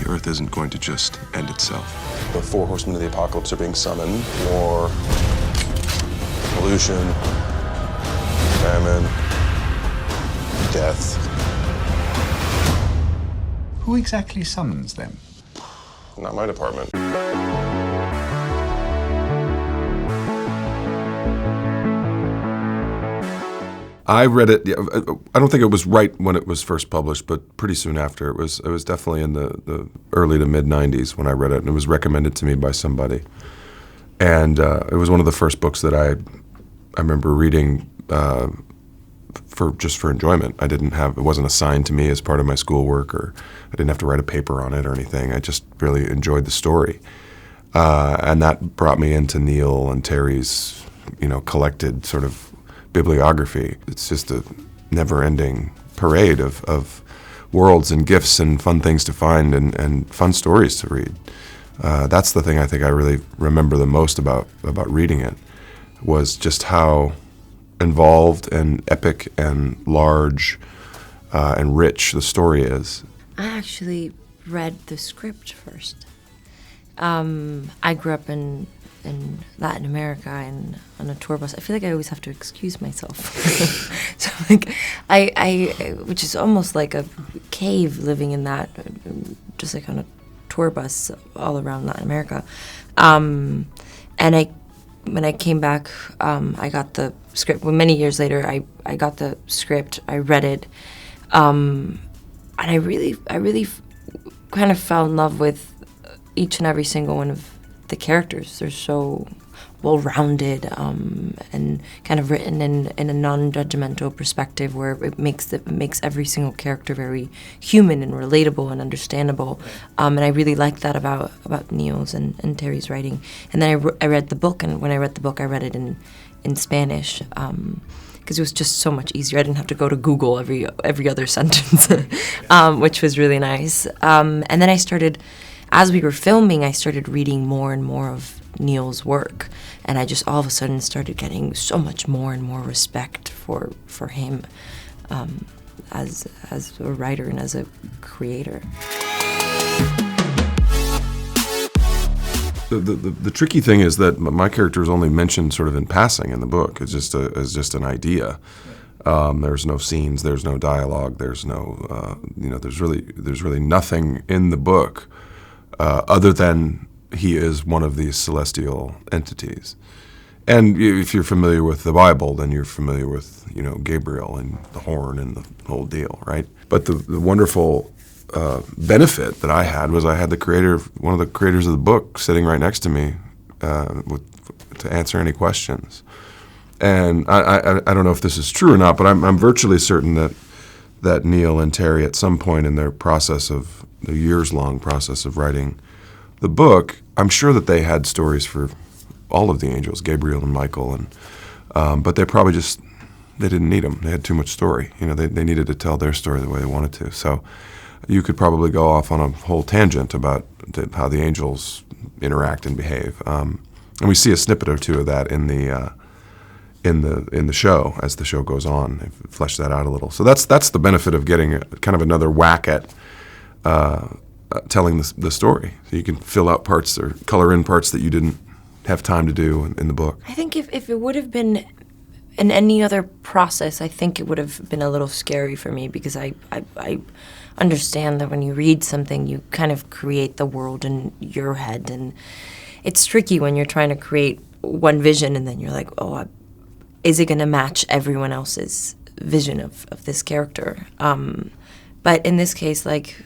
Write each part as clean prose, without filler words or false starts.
Earth isn't going to just end itself. The four horsemen of the apocalypse are being summoned. War, pollution, famine, death. Who exactly summons them? Not my department. I read it. I don't think it was right when it was first published, but pretty soon after. It was definitely in the early to mid '90s when I read it, and it was recommended to me by somebody. And it was one of the first books that I remember reading for enjoyment. It wasn't assigned to me as part of my schoolwork, or I didn't have to write a paper on it or anything. I just really enjoyed the story, and that brought me into Neil and Terry's, collected sort of bibliography. It's just a never-ending parade of worlds and gifts and fun things to find and fun stories to read. That's the thing I think I really remember the most about reading it, was just how involved and epic and large and rich the story is. I actually read the script first. I grew up in Latin America and on a tour bus. I feel like I always have to excuse myself. So I which is almost like a cave living in that, just like on a tour bus all around Latin America. And when I came back, I got the script. Well, many years later, I got the script. I read it, and I really kind of fell in love with each and every single one of the characters. They're so well-rounded and kind of written in a non-judgmental perspective, where it makes every single character very human and relatable and understandable. And I really like that about Neil's and Terry's writing. And then I read the book, and when I read the book, I read it in Spanish, because it was just so much easier. I didn't have to go to Google every other sentence, which was really nice. And then as we were filming, I started reading more and more of Neil's work, and I just all of a sudden started getting so much more and more respect for him as a writer and as a creator. The tricky thing is that my character is only mentioned sort of in passing in the book. It's just an idea. There's no scenes. There's no dialogue. There's no there's really nothing in the book other than he is one of these celestial entities. And if you're familiar with the Bible, then you're familiar with Gabriel and the horn and the whole deal, right? But the wonderful benefit that I had was I had one of the creators of the book sitting right next to me to answer any questions. And I don't know if this is true or not, but I'm virtually certain that Neil and Terry, at some point in their years-long process of writing the book, I'm sure that they had stories for all of the angels, Gabriel and Michael, and but they probably they didn't need them. They had too much story. They needed to tell their story the way they wanted to. So you could probably go off on a whole tangent about how the angels interact and behave. And we see a snippet or two of that in the show as the show goes on. They flesh that out a little. So that's the benefit of getting kind of another whack at telling the story. So you can fill out parts or color in parts that you didn't have time to do in the book. I think if it would have been in any other process, I think it would have been a little scary for me, because I understand that when you read something, you kind of create the world in your head, and it's tricky when you're trying to create one vision and then you're like, is it going to match everyone else's vision of this character? But in this case, like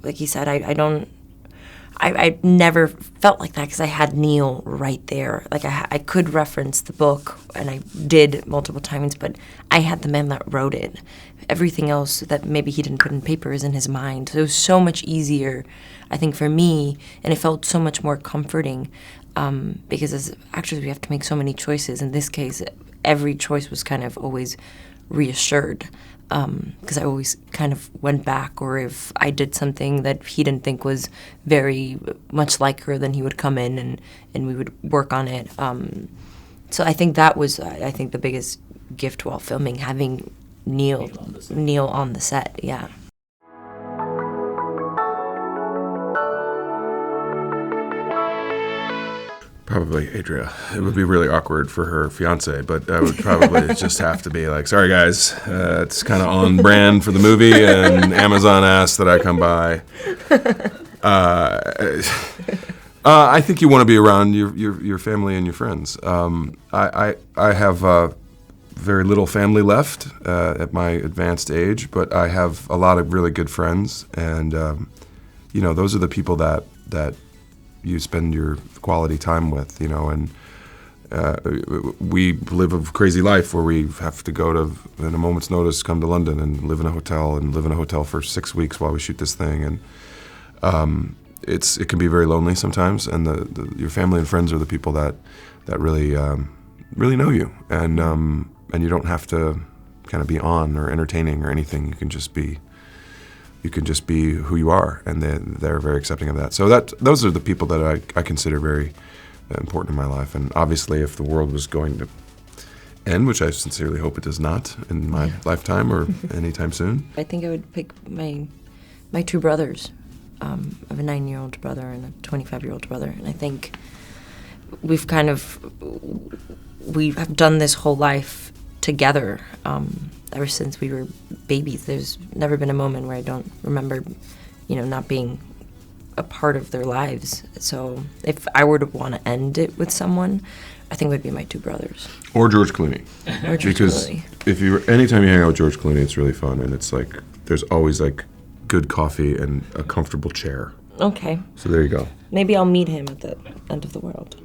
he said, I never felt like that, because I had Neil right there. Like I could reference the book, and I did multiple times, but I had the man that wrote it. Everything else that maybe he didn't put in paper is in his mind. So it was so much easier, I think, for me, and it felt so much more comforting, because as actors we have to make so many choices. In this case, every choice was kind of always reassured. Because I always kind of went back, or if I did something that he didn't think was very much like her, then he would come in and we would work on it. So I think that was, the biggest gift while filming, having Neil on the set, yeah. Probably Adria. It would be really awkward for her fiance, but I would probably just have to be like, sorry guys, it's kind of on brand for the movie, and Amazon asked that I come by. I think you want to be around your family and your friends. I have very little family left at my advanced age, but I have a lot of really good friends, and those are the people that you spend your quality time with, and we live a crazy life where we have to go to, in a moment's notice, come to London and live in a hotel for 6 weeks while we shoot this thing, and it can be very lonely sometimes, and your family and friends are the people that really really know you, and you don't have to kind of be on or entertaining or anything. You can just be who you are, and they're very accepting of that. So those are the people that I consider very important in my life. And obviously, if the world was going to end, which I sincerely hope it does not in my lifetime or anytime soon, I think I would pick my two brothers. I have a 9-year-old brother and a 25-year-old brother, and I think we have done this whole life together. Ever since we were babies, there's never been a moment where I don't remember, not being a part of their lives. So if I were to want to end it with someone, I think it would be my two brothers. or George Clooney. Or George Because Clooney. anytime you hang out with George Clooney, it's really fun, and it's like there's always like good coffee and a comfortable chair. Okay. So there you go. Maybe I'll meet him at the end of the world.